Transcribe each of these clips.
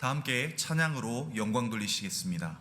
다 함께 찬양으로 영광 돌리시겠습니다.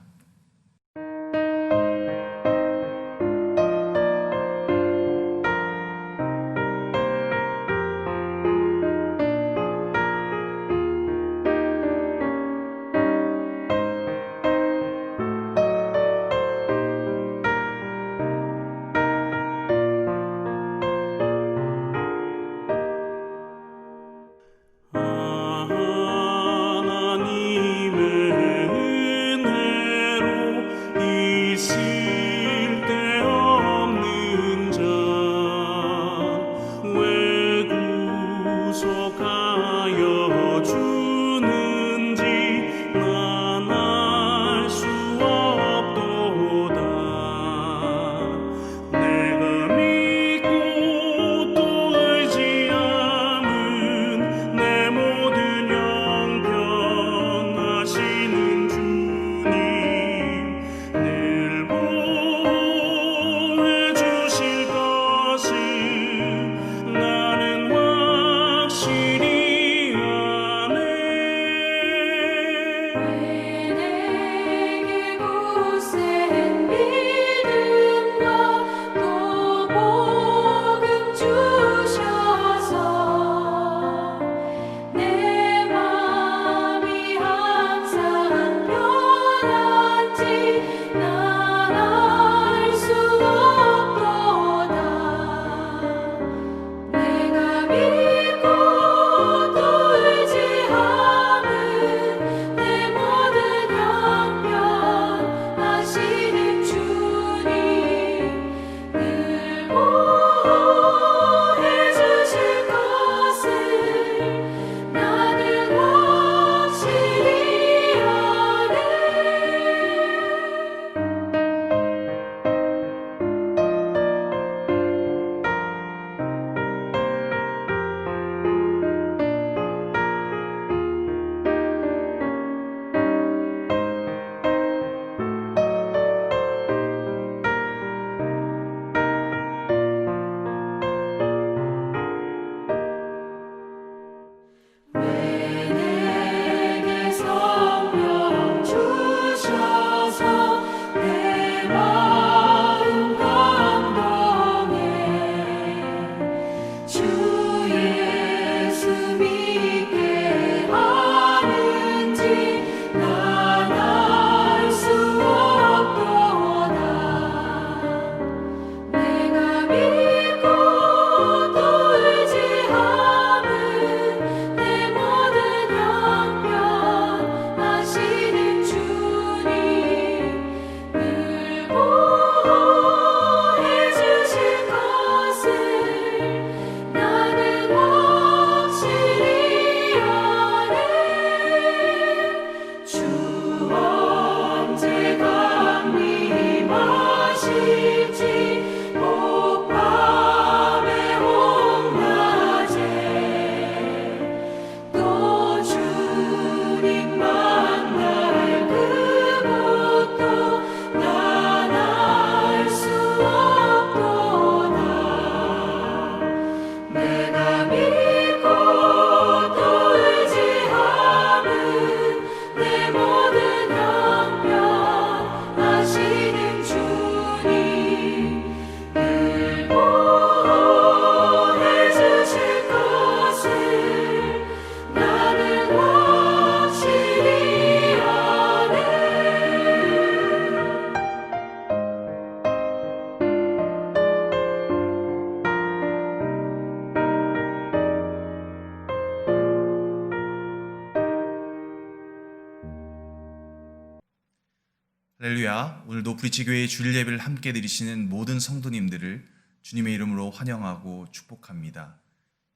할렐루야. 오늘도 브리치교회의 주일 예배를 함께 드리시는 모든 성도님들을 주님의 이름으로 환영하고 축복합니다.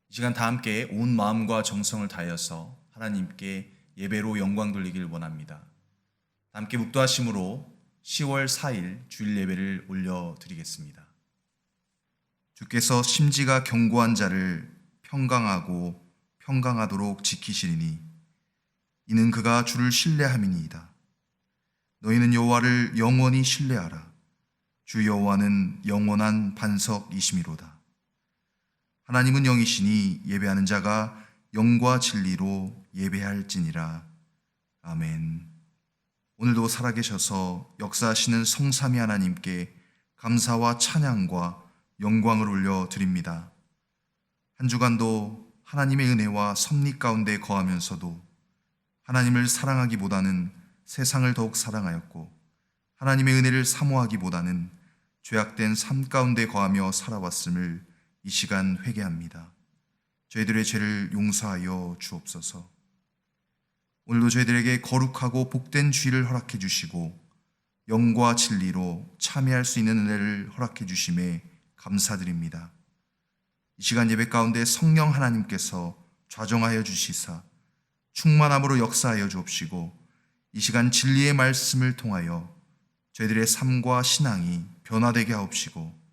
이 시간 다 함께 온 마음과 정성을 다하여서 하나님께 예배로 영광 돌리길 원합니다. 함께 묵도하심으로 10월 4일 주일 예배를 올려드리겠습니다. 주께서 심지가 견고한 자를 평강하고 평강하도록 지키시리니 이는 그가 주를 신뢰함이니이다. 너희는 여호와를 영원히 신뢰하라. 주 여호와는 영원한 반석이심이로다. 하나님은 영이시니 예배하는 자가 영과 진리로 예배할지니라. 아멘. 오늘도 살아계셔서 역사하시는 성삼위 하나님께 감사와 찬양과 영광을 올려드립니다. 한 주간도 하나님의 은혜와 섭리 가운데 거하면서도 하나님을 사랑하기보다는 세상을 더욱 사랑하였고 하나님의 은혜를 사모하기보다는 죄악된 삶 가운데 거하며 살아왔음을 이 시간 회개합니다. 저희들의 죄를 용서하여 주옵소서. 오늘도 저희들에게 거룩하고 복된 주일을 허락해 주시고 영과 진리로 참여할 수 있는 은혜를 허락해 주심에 감사드립니다. 이 시간 예배 가운데 성령 하나님께서 좌정하여 주시사 충만함으로 역사하여 주옵시고 이 시간 진리의 말씀을 통하여 저희들의 삶과 신앙이 변화되게 하옵시고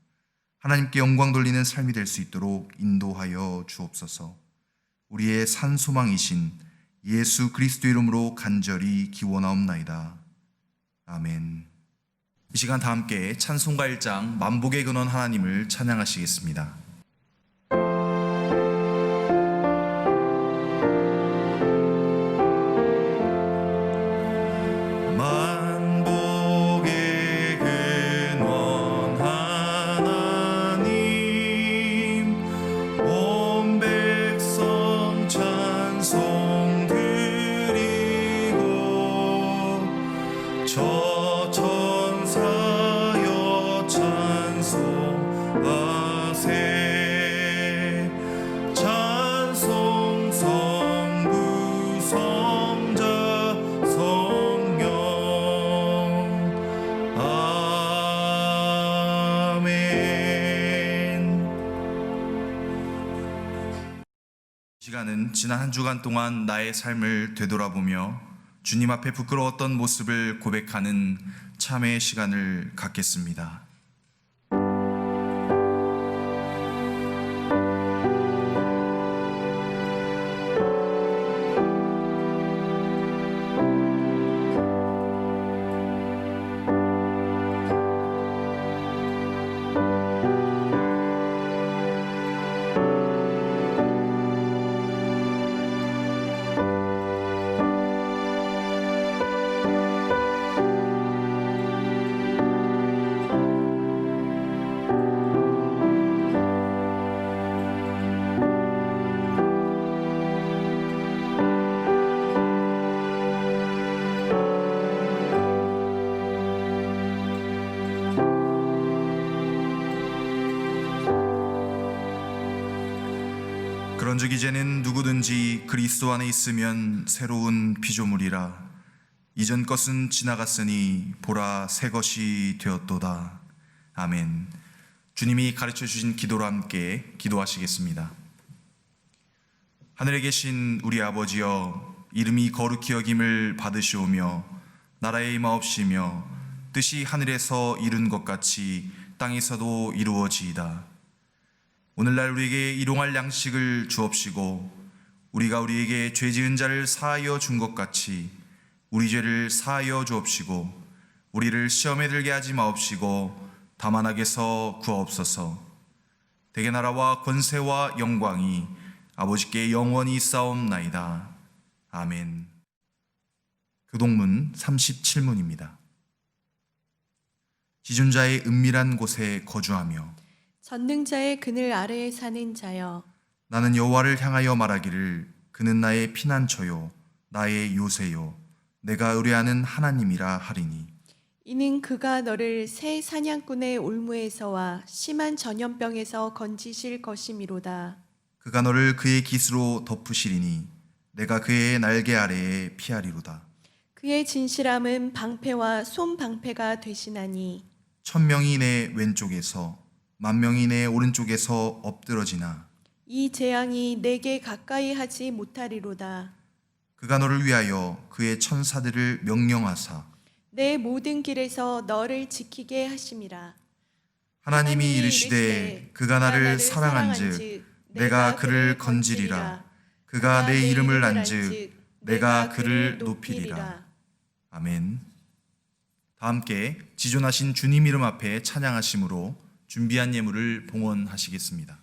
하나님께 영광 돌리는 삶이 될 수 있도록 인도하여 주옵소서. 우리의 산소망이신 예수 그리스도 이름으로 간절히 기원하옵나이다. 아멘. 이 시간 다 함께 찬송가 1장 만복의 근원 하나님을 찬양하시겠습니다. 시간은 지난 한 주간 동안 나의 삶을 되돌아보며 주님 앞에 부끄러웠던 모습을 고백하는 참회의 시간을 갖겠습니다. 그런즉 이제는 누구든지 그리스도 안에 있으면 새로운 피조물이라. 이전 것은 지나갔으니 보라 새 것이 되었도다. 아멘. 주님이 가르쳐 주신 기도로 함께 기도하시겠습니다. 하늘에 계신 우리 아버지여, 이름이 거룩히 여김을 받으시오며 나라의 임하옵시며 뜻이 하늘에서 이룬 것 같이 땅에서도 이루어지이다. 오늘날 우리에게 일용할 양식을 주옵시고 우리가 우리에게 죄 지은 자를 사하여 준 것 같이 우리 죄를 사하여 주옵시고 우리를 시험에 들게 하지 마옵시고 다만 악에서 구하옵소서. 대개 나라와 권세와 영광이 아버지께 영원히 있사옵나이다. 아멘. 교동문 37문입니다. 지존자의 은밀한 곳에 거주하며 전능자의 그늘 아래에 사는 자여, 나는 여호와를 향하여 말하기를 그는 나의 피난처요 나의 요새요 내가 의뢰하는 하나님이라 하리니. 이는 그가 너를 새 사냥꾼의 올무에서와 심한 전염병에서 건지실 것이미로다. 그가 너를 그의 깃으로 덮으시리니 내가 그의 날개 아래에 피하리로다. 그의 진실함은 방패와 솜방패가 되시나니 1000명이 내 왼쪽에서 10,000명이 내 오른쪽에서 엎드러지나 이 재앙이 내게 가까이 하지 못하리로다. 그가 너를 위하여 그의 천사들을 명령하사 내 모든 길에서 너를 지키게 하심이라. 하나님이 이르시되 그가 나를 사랑한즉 내가 그를 건지리라. 그가 내 이름을 안즉 내가 그를 높이리라. 아멘. 다 함께 지존하신 주님 이름 앞에 찬양하심으로 준비한 예물을 봉헌하시겠습니다.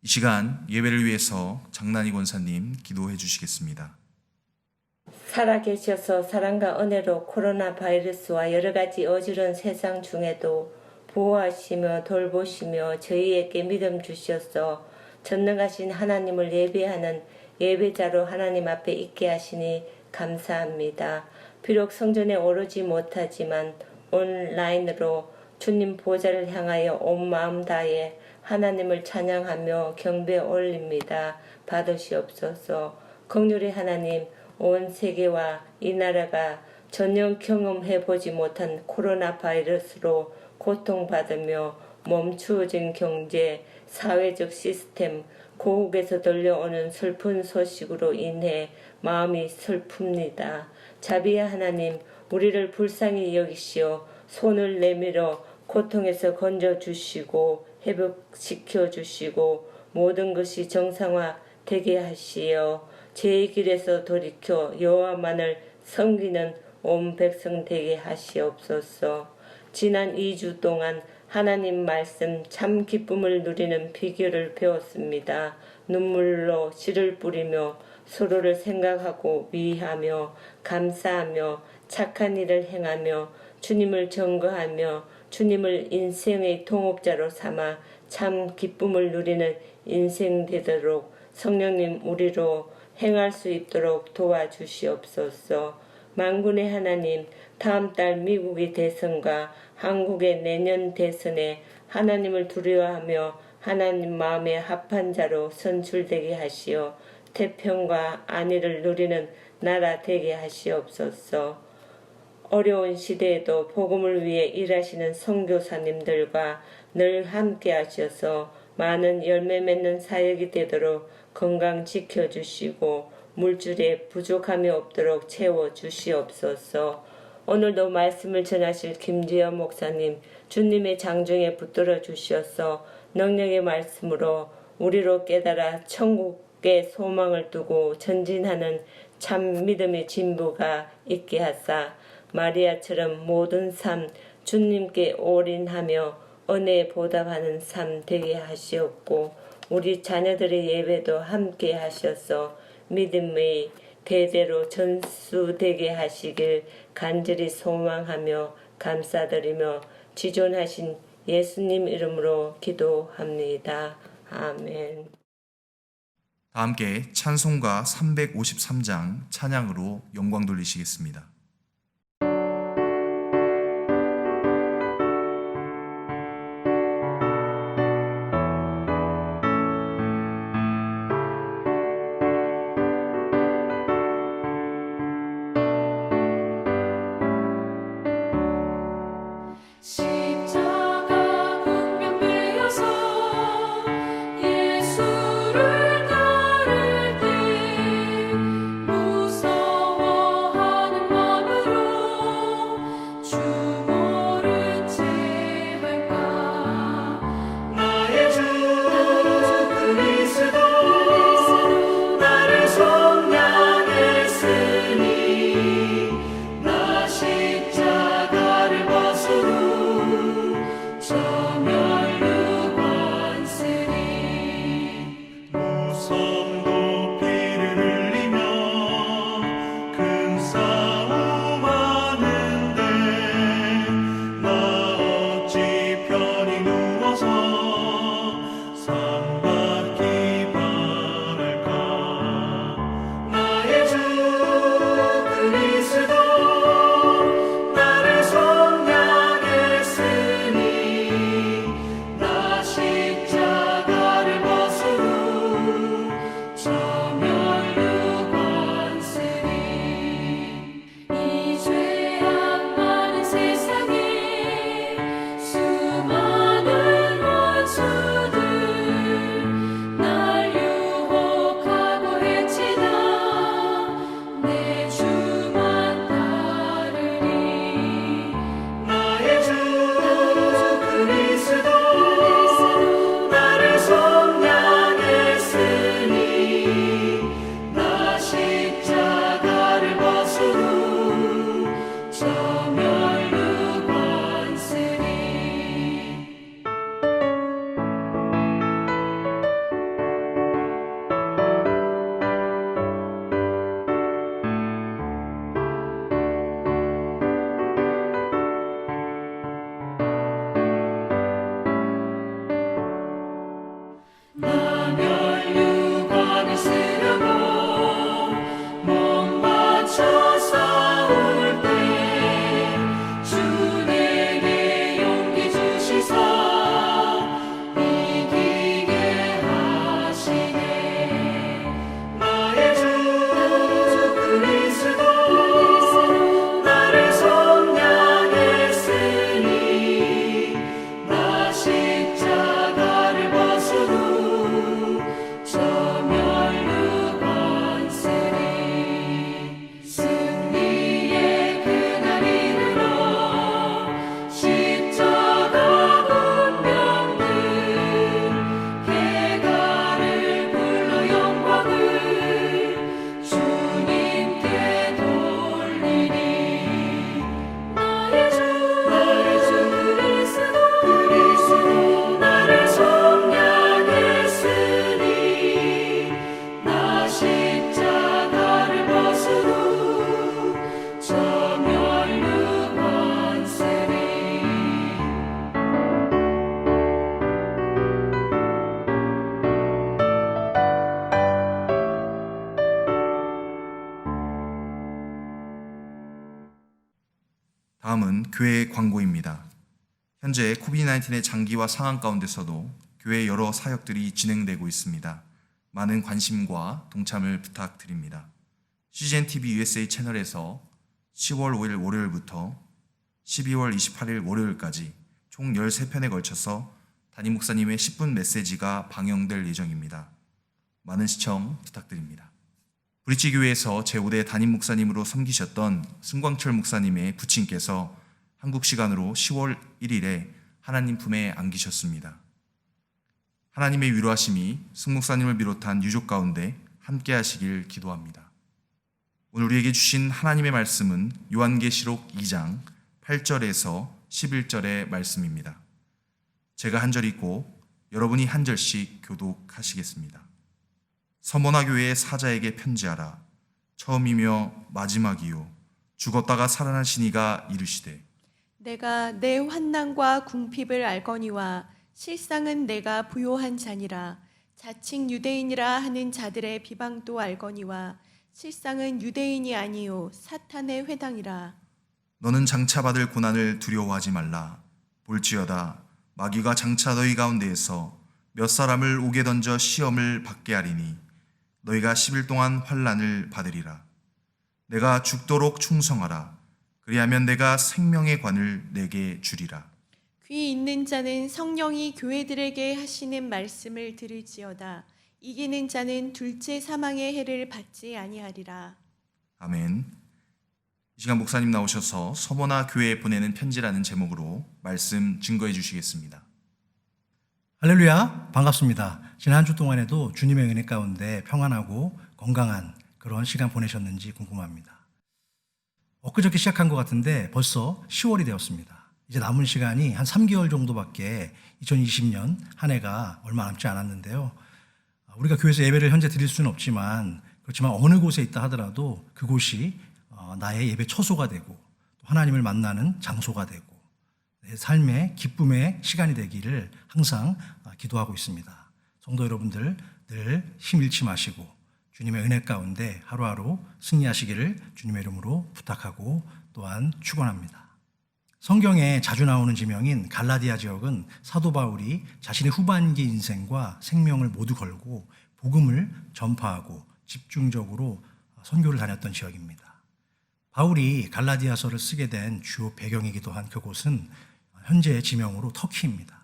시간 예배를 위해서 장난이 권사님 기도해 주시겠습니다. 살아계셔서 사랑과 은혜로 코로나 바이러스와 여러 가지 어지러운 세상 중에도 보호하시며 돌보시며 저희에게 믿음 주셔서 전능하신 하나님을 예배하는 예배자로 하나님 앞에 있게 하시니 감사합니다. 비록 성전에 오르지 못하지만 온라인으로 주님 보좌를 향하여 온 마음 다해 하나님을 찬양하며 경배 올립니다. 받으시옵소서. 긍휼의 하나님, 온 세계와 이 나라가 전혀 경험해보지 못한 코로나 바이러스로 고통받으며 멈추어진 경제, 사회적 시스템, 고국에서 들려오는 슬픈 소식으로 인해 마음이 슬픕니다. 자비의 하나님, 우리를 불쌍히 여기시어 손을 내밀어 고통에서 건져주시고 회복시켜 주시고 모든 것이 정상화되게 하시어 제 길에서 돌이켜 여호와만을 섬기는 온 백성 되게 하시옵소서. 지난 2주 동안 하나님 말씀 참 기쁨을 누리는 비결을 배웠습니다. 눈물로 씨를 뿌리며 서로를 생각하고 위하며 감사하며 착한 일을 행하며 주님을 증거하며 주님을 인생의 통업자로 삼아 참 기쁨을 누리는 인생 되도록 성령님 우리로 행할 수 있도록 도와주시옵소서. 만군의 하나님, 다음 달 미국의 대선과 한국의 내년 대선에 하나님을 두려워하며 하나님 마음에 합한 자로 선출되게 하시어 태평과 안위를 누리는 나라 되게 하시옵소서. 어려운 시대에도 복음을 위해 일하시는 선교사님들과 늘 함께 하셔서 많은 열매 맺는 사역이 되도록 건강 지켜주시고 물질에 부족함이 없도록 채워주시옵소서. 오늘도 말씀을 전하실 김지연 목사님 주님의 장중에 붙들어 주셔서 능력의 말씀으로 우리로 깨달아 천국의 소망을 두고 전진하는 참 믿음의 진부가 있게 하사 마리아처럼 모든 삶 주님께 올인하며 은혜에 보답하는 삶 되게 하시옵고 우리 자녀들의 예배도 함께 하셔서 믿음의 대대로 전수되게 하시길 간절히 소망하며 감사드리며 지존하신 예수님 이름으로 기도합니다. 아멘. 다 함께 찬송가 353장 찬양으로 영광 돌리시겠습니다. 십자가 군병되어서 예수를 따를 때 무서워하는 마음 교회 광고입니다. 현재 코비드-19의 장기화 상황 가운데서도 교회 여러 사역들이 진행되고 있습니다. 많은 관심과 동참을 부탁드립니다. CGN-TV USA 채널에서 10월 5일 월요일부터 12월 28일 월요일까지 총 13편에 걸쳐서 담임 목사님의 10분 메시지가 방영될 예정입니다. 많은 시청 부탁드립니다. 브릿지교회에서 제5대 담임 목사님으로 섬기셨던 승광철 목사님의 부친께서 한국 시간으로 10월 1일에 하나님 품에 안기셨습니다. 하나님의 위로하심이 승 목사님을 비롯한 유족 가운데 함께 하시길 기도합니다. 오늘 우리에게 주신 하나님의 말씀은 요한계시록 2장 8절에서 11절의 말씀입니다. 제가 한 절 읽고 여러분이 한 절씩 교독하시겠습니다. 서머나 교회의 사자에게 편지하라. 처음이며 마지막이요 죽었다가 살아나신 이가 이르시되 내가 내 환난과 궁핍을 알거니와 실상은 내가 부요한 자니라. 자칭 유대인이라 하는 자들의 비방도 알거니와 실상은 유대인이 아니요 사탄의 회당이라. 너는 장차 받을 고난을 두려워하지 말라. 볼지어다 마귀가 장차 너희 가운데에서 몇 사람을 옥에 던져 시험을 받게 하리니 너희가 10일 동안 환난을 받으리라. 내가 죽도록 충성하라. 그리하면 내가 생명의 관을 내게 주리라. 귀 있는 자는 성령이 교회들에게 하시는 말씀을 들을지어다. 이기는 자는 둘째 사망의 해를 받지 아니하리라. 아멘. 이 시간 목사님 나오셔서 서머나 교회에 보내는 편지라는 제목으로 말씀 증거해 주시겠습니다. 할렐루야, 반갑습니다. 지난 한 주 동안에도 주님의 은혜 가운데 평안하고 건강한 그런 시간 보내셨는지 궁금합니다. 엊그저께 시작한 것 같은데 벌써 10월이 되었습니다. 이제 남은 시간이 한 3개월 정도밖에 2020년 한 해가 얼마 남지 않았는데요. 우리가 교회에서 예배를 현재 드릴 수는 없지만 그렇지만 어느 곳에 있다 하더라도 그곳이 나의 예배 처소가 되고 또 하나님을 만나는 장소가 되고 내 삶의 기쁨의 시간이 되기를 항상 기도하고 있습니다. 성도 여러분들 늘 힘 잃지 마시고 주님의 은혜 가운데 하루하루 승리하시기를 주님의 이름으로 부탁하고 또한 축원합니다. 성경에 자주 나오는 지명인 갈라디아 지역은 사도 바울이 자신의 후반기 인생과 생명을 모두 걸고 복음을 전파하고 집중적으로 선교를 다녔던 지역입니다. 바울이 갈라디아서를 쓰게 된 주요 배경이기도 한 그곳은 현재의 지명으로 터키입니다.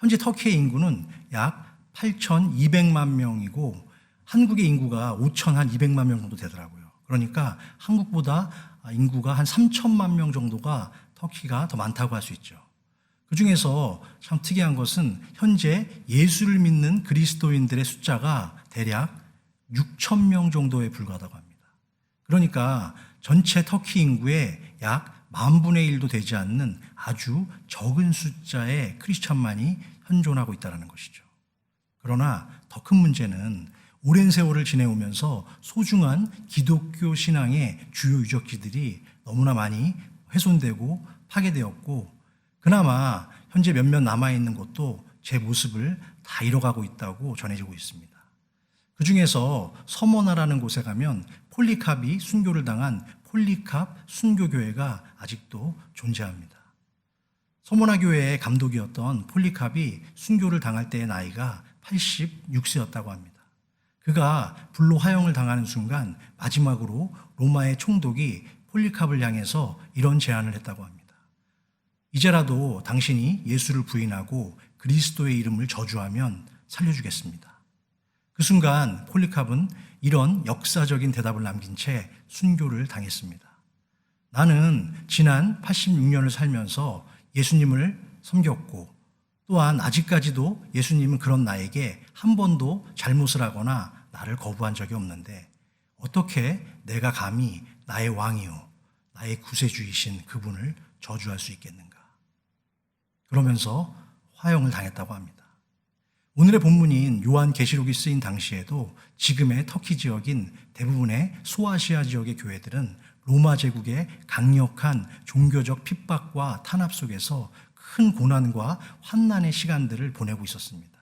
현재 터키의 인구는 약 8,200만 명이고 한국의 인구가 5,200만 명 정도 되더라고요. 그러니까 한국보다 인구가 한 3천만 명 정도가 터키가 더 많다고 할 수 있죠. 그 중에서 참 특이한 것은 현재 예수를 믿는 그리스도인들의 숫자가 대략 6천 명 정도에 불과하다고 합니다. 그러니까 전체 터키 인구의 약 10,000분의 1도 되지 않는 아주 적은 숫자의 크리스찬만이 현존하고 있다는 것이죠. 그러나 더 큰 문제는 오랜 세월을 지내오면서 소중한 기독교 신앙의 주요 유적지들이 너무나 많이 훼손되고 파괴되었고 그나마 현재 몇몇 남아있는 곳도 제 모습을 다 잃어가고 있다고 전해지고 있습니다. 그 중에서 서머나라는 곳에 가면 폴리캅이 순교를 당한 폴리캅 순교교회가 아직도 존재합니다. 서머나 교회의 감독이었던 폴리캅이 순교를 당할 때의 나이가 86세였다고 합니다. 그가 불로 화형을 당하는 순간 마지막으로 로마의 총독이 폴리캅을 향해서 이런 제안을 했다고 합니다. 이제라도 당신이 예수를 부인하고 그리스도의 이름을 저주하면 살려주겠습니다. 그 순간 폴리캅은 이런 역사적인 대답을 남긴 채 순교를 당했습니다. 나는 지난 86년을 살면서 예수님을 섬겼고 또한 아직까지도 예수님은 그런 나에게 한 번도 잘못을 하거나 나를 거부한 적이 없는데 어떻게 내가 감히 나의 왕이요 나의 구세주이신 그분을 저주할 수 있겠는가. 그러면서 화형을 당했다고 합니다. 오늘의 본문인 요한계시록이 쓰인 당시에도 지금의 터키 지역인 대부분의 소아시아 지역의 교회들은 로마 제국의 강력한 종교적 핍박과 탄압 속에서 큰 고난과 환난의 시간들을 보내고 있었습니다.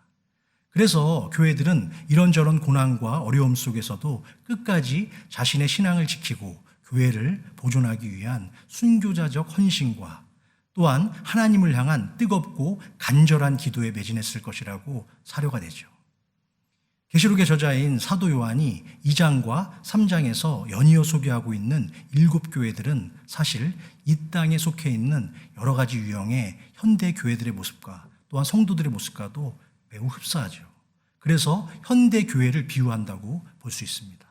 그래서 교회들은 이런저런 고난과 어려움 속에서도 끝까지 자신의 신앙을 지키고 교회를 보존하기 위한 순교자적 헌신과 또한 하나님을 향한 뜨겁고 간절한 기도에 매진했을 것이라고 사료가 되죠. 계시록의 저자인 사도 요한이 2장과 3장에서 연이어 소개하고 있는 7교회들은 사실 이 땅에 속해 있는 여러 가지 유형의 현대 교회들의 모습과 또한 성도들의 모습과도 매우 흡사하죠. 그래서 현대 교회를 비유한다고 볼 수 있습니다.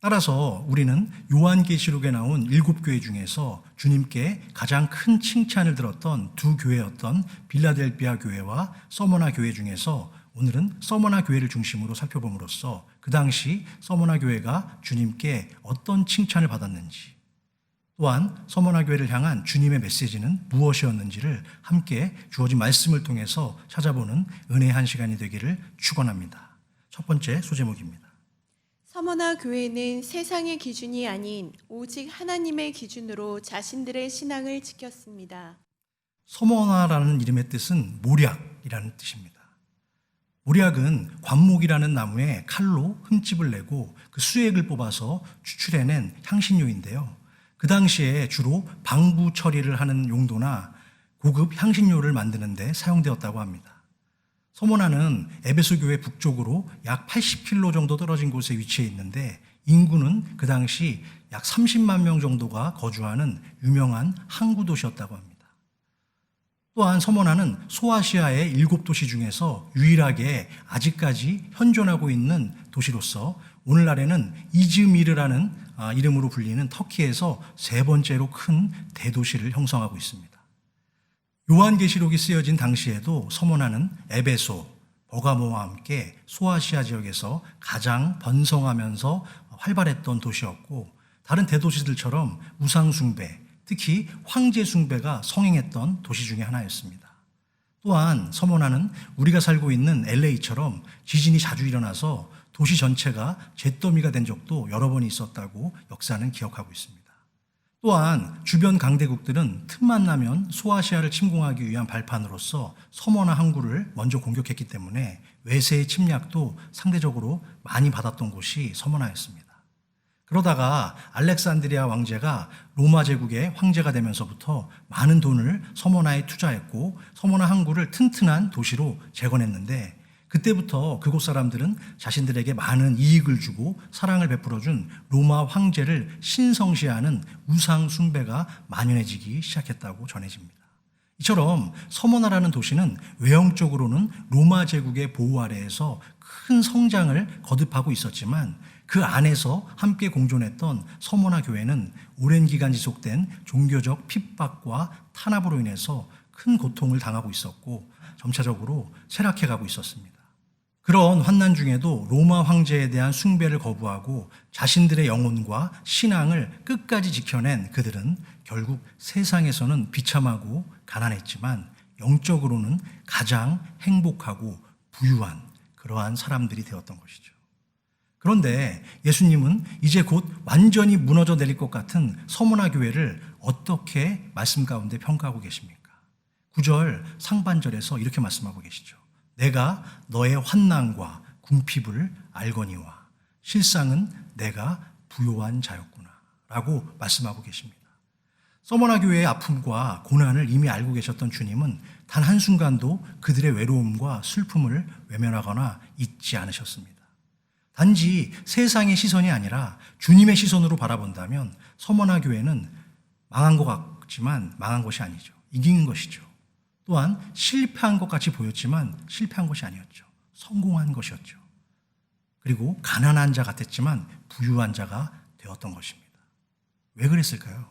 따라서 우리는 요한계시록에 나온 7교회 중에서 주님께 가장 큰 칭찬을 들었던 두 교회였던 빌라델비아 교회와 서머나 교회 중에서 오늘은 서머나 교회를 중심으로 살펴봄으로써 그 당시 서머나 교회가 주님께 어떤 칭찬을 받았는지, 또한 서머나 교회를 향한 주님의 메시지는 무엇이었는지를 함께 주어진 말씀을 통해서 찾아보는 은혜의 한 시간이 되기를 축원합니다. 첫 번째 소제목입니다. 서머나 교회는 세상의 기준이 아닌 오직 하나님의 기준으로 자신들의 신앙을 지켰습니다. 서머나라는 이름의 뜻은 모략이라는 뜻입니다. 모략은 관목이라는 나무에 칼로 흠집을 내고 그 수액을 뽑아서 추출해낸 향신료인데요. 그 당시에 주로 방부 처리를 하는 용도나 고급 향신료를 만드는 데 사용되었다고 합니다. 서머나는 에베소 교회 북쪽으로 약 80km 정도 떨어진 곳에 위치해 있는데 인구는 그 당시 약 30만 명 정도가 거주하는 유명한 항구 도시였다고 합니다. 또한 서머나는 소아시아의 7도시 중에서 유일하게 아직까지 현존하고 있는 도시로서 오늘날에는 이즈미르라는 이름으로 불리는 터키에서 세 번째로 큰 대도시를 형성하고 있습니다. 요한계시록이 쓰여진 당시에도 서머나는 에베소, 버가모와 함께 소아시아 지역에서 가장 번성하면서 활발했던 도시였고 다른 대도시들처럼 우상 숭배, 특히 황제 숭배가 성행했던 도시 중에 하나였습니다. 또한 서머나는 우리가 살고 있는 LA처럼 지진이 자주 일어나서 도시 전체가 잿더미가 된 적도 여러 번 있었다고 역사는 기억하고 있습니다. 또한 주변 강대국들은 틈만 나면 소아시아를 침공하기 위한 발판으로서 서머나 항구를 먼저 공격했기 때문에 외세의 침략도 상대적으로 많이 받았던 곳이 서머나였습니다. 그러다가 알렉산드리아 왕제가 로마 제국의 황제가 되면서부터 많은 돈을 서머나에 투자했고 서머나 항구를 튼튼한 도시로 재건했는데 그때부터 그곳 사람들은 자신들에게 많은 이익을 주고 사랑을 베풀어준 로마 황제를 신성시하는 우상 숭배가 만연해지기 시작했다고 전해집니다. 이처럼 서머나라는 도시는 외형적으로는 로마 제국의 보호 아래에서 큰 성장을 거듭하고 있었지만 그 안에서 함께 공존했던 서머나 교회는 오랜 기간 지속된 종교적 핍박과 탄압으로 인해서 큰 고통을 당하고 있었고 점차적으로 쇠락해가고 있었습니다. 그런 환난 중에도 로마 황제에 대한 숭배를 거부하고 자신들의 영혼과 신앙을 끝까지 지켜낸 그들은 결국 세상에서는 비참하고 가난했지만 영적으로는 가장 행복하고 부유한 그러한 사람들이 되었던 것이죠. 그런데 예수님은 이제 곧 완전히 무너져 내릴 것 같은 서머나 교회를 어떻게 말씀 가운데 평가하고 계십니까? 9절 상반절에서 이렇게 말씀하고 계시죠. 내가 너의 환난과 궁핍을 알거니와 실상은 내가 부요한 자였구나 라고 말씀하고 계십니다. 서머나 교회의 아픔과 고난을 이미 알고 계셨던 주님은 단 한순간도 그들의 외로움과 슬픔을 외면하거나 잊지 않으셨습니다. 단지 세상의 시선이 아니라 주님의 시선으로 바라본다면 서머나 교회는 망한 것 같지만 망한 것이 아니죠. 이긴 것이죠. 또한 실패한 것 같이 보였지만 실패한 것이 아니었죠. 성공한 것이었죠. 그리고 가난한 자 같았지만 부유한 자가 되었던 것입니다. 왜 그랬을까요?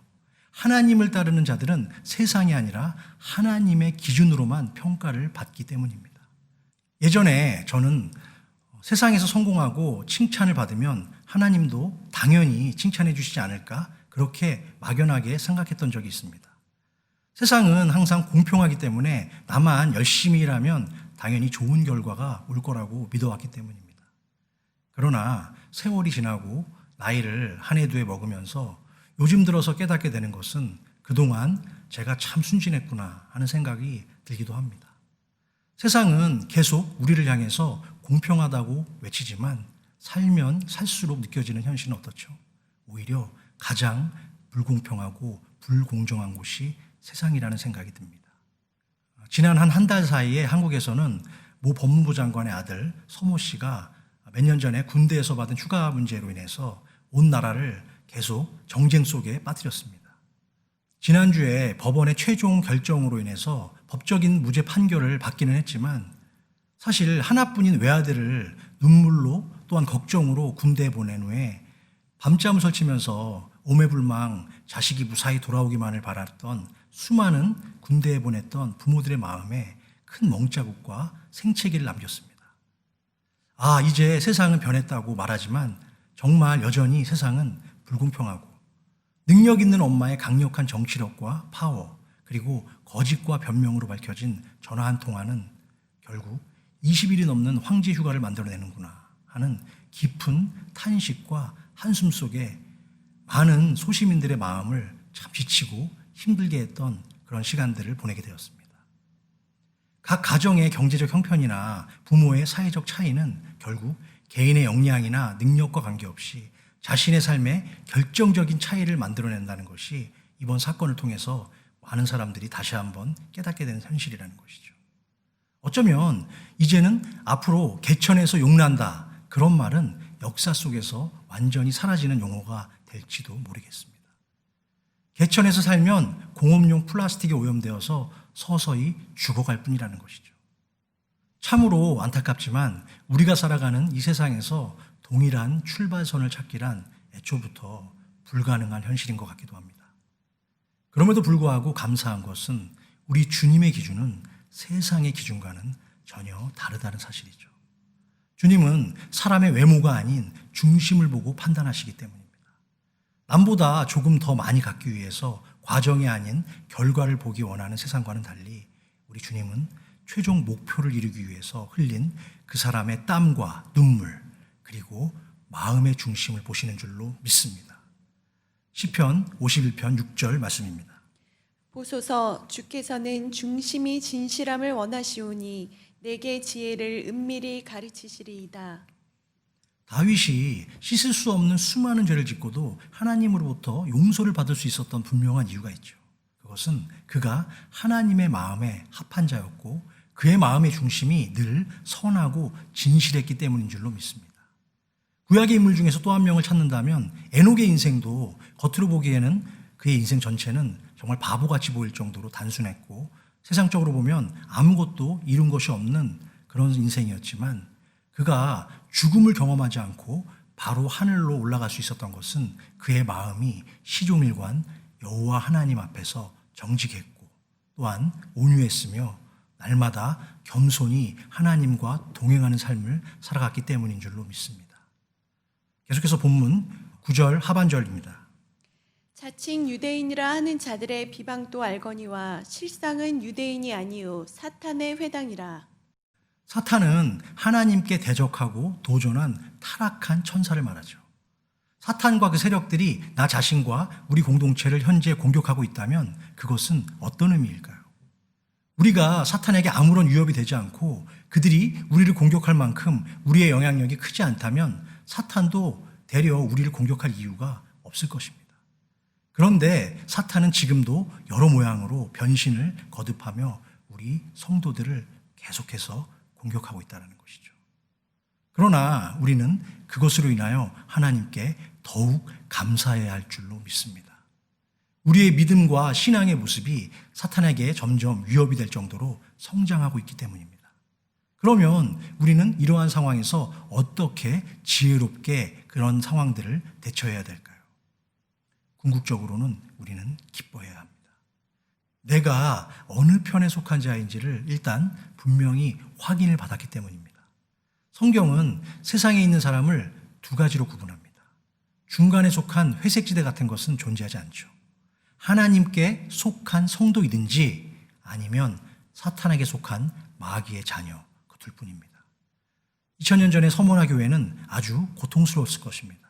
하나님을 따르는 자들은 세상이 아니라 하나님의 기준으로만 평가를 받기 때문입니다. 예전에 저는 세상에서 성공하고 칭찬을 받으면 하나님도 당연히 칭찬해 주시지 않을까 그렇게 막연하게 생각했던 적이 있습니다. 세상은 항상 공평하기 때문에 나만 열심히 일하면 당연히 좋은 결과가 올 거라고 믿어왔기 때문입니다. 그러나 세월이 지나고 나이를 한 해 두 해 먹으면서 요즘 들어서 깨닫게 되는 것은 그동안 제가 참 순진했구나 하는 생각이 들기도 합니다. 세상은 계속 우리를 향해서 공평하다고 외치지만 살면 살수록 느껴지는 현실은 어떻죠? 오히려 가장 불공평하고 불공정한 곳이 세상이라는 생각이 듭니다. 지난 한 달 사이에 한국에서는 모 법무부 장관의 아들 서모 씨가 몇 년 전에 군대에서 받은 휴가 문제로 인해서 온 나라를 계속 정쟁 속에 빠뜨렸습니다. 지난주에 법원의 최종 결정으로 인해서 법적인 무죄 판결을 받기는 했지만 사실 하나뿐인 외아들을 눈물로 또한 걱정으로 군대에 보낸 후에 밤잠을 설치면서 오매불망 자식이 무사히 돌아오기만을 바랐던 수많은 군대에 보냈던 부모들의 마음에 큰 멍자국과 생채기를 남겼습니다. 이제 세상은 변했다고 말하지만 정말 여전히 세상은 불공평하고 능력 있는 엄마의 강력한 정치력과 파워, 그리고 거짓과 변명으로 밝혀진 전화 한 통화는 결국 20일이 넘는 황제 휴가를 만들어내는구나 하는 깊은 탄식과 한숨 속에 많은 소시민들의 마음을 참 지치고 힘들게 했던 그런 시간들을 보내게 되었습니다. 각 가정의 경제적 형편이나 부모의 사회적 차이는 결국 개인의 역량이나 능력과 관계없이 자신의 삶에 결정적인 차이를 만들어낸다는 것이 이번 사건을 통해서 많은 사람들이 다시 한번 깨닫게 되는 현실이라는 것이죠. 어쩌면 이제는 앞으로 개천에서 용난다, 그런 말은 역사 속에서 완전히 사라지는 용어가 될지도 모르겠습니다. 개천에서 살면 공업용 플라스틱에 오염되어서 서서히 죽어갈 뿐이라는 것이죠. 참으로 안타깝지만 우리가 살아가는 이 세상에서 동일한 출발선을 찾기란 애초부터 불가능한 현실인 것 같기도 합니다. 그럼에도 불구하고 감사한 것은 우리 주님의 기준은 세상의 기준과는 전혀 다르다는 사실이죠. 주님은 사람의 외모가 아닌 중심을 보고 판단하시기 때문입니다. 남보다 조금 더 많이 갖기 위해서 과정이 아닌 결과를 보기 원하는 세상과는 달리 우리 주님은 최종 목표를 이루기 위해서 흘린 그 사람의 땀과 눈물, 그리고 마음의 중심을 보시는 줄로 믿습니다. 시편 51편 6절 말씀입니다. 보소서, 주께서는 중심이 진실함을 원하시오니 내게 지혜를 은밀히 가르치시리이다. 다윗이 씻을 수 없는 수많은 죄를 짓고도 하나님으로부터 용서를 받을 수 있었던 분명한 이유가 있죠. 그것은 그가 하나님의 마음에 합한 자였고 그의 마음의 중심이 늘 선하고 진실했기 때문인 줄로 믿습니다. 구약의 인물 중에서 또 한 명을 찾는다면 에녹의 인생도 겉으로 보기에는 그의 인생 전체는 정말 바보같이 보일 정도로 단순했고 세상적으로 보면 아무것도 이룬 것이 없는 그런 인생이었지만 그가 죽음을 경험하지 않고 바로 하늘로 올라갈 수 있었던 것은 그의 마음이 시종일관 여호와 하나님 앞에서 정직했고 또한 온유했으며 날마다 겸손히 하나님과 동행하는 삶을 살아갔기 때문인 줄로 믿습니다. 계속해서 본문 9절 하반절입니다. 자칭 유대인이라 하는 자들의 비방도 알거니와 실상은 유대인이 아니요 사탄의 회당이라. 사탄은 하나님께 대적하고 도전한 타락한 천사를 말하죠. 사탄과 그 세력들이 나 자신과 우리 공동체를 현재 공격하고 있다면 그것은 어떤 의미일까요? 우리가 사탄에게 아무런 위협이 되지 않고 그들이 우리를 공격할 만큼 우리의 영향력이 크지 않다면 사탄도 되려 우리를 공격할 이유가 없을 것입니다. 그런데 사탄은 지금도 여러 모양으로 변신을 거듭하며 우리 성도들을 계속해서 공격하고 있다는 것이죠. 그러나 우리는 그것으로 인하여 하나님께 더욱 감사해야 할 줄로 믿습니다. 우리의 믿음과 신앙의 모습이 사탄에게 점점 위협이 될 정도로 성장하고 있기 때문입니다. 그러면 우리는 이러한 상황에서 어떻게 지혜롭게 그런 상황들을 대처해야 될까요? 궁극적으로는 우리는 기뻐해야 합니다. 내가 어느 편에 속한 자인지를 일단 분명히 확인을 받았기 때문입니다. 성경은 세상에 있는 사람을 두 가지로 구분합니다. 중간에 속한 회색지대 같은 것은 존재하지 않죠. 하나님께 속한 성도이든지 아니면 사탄에게 속한 마귀의 자녀, 그 둘뿐입니다. 2000년 전의 서머나 교회는 아주 고통스러웠을 것입니다.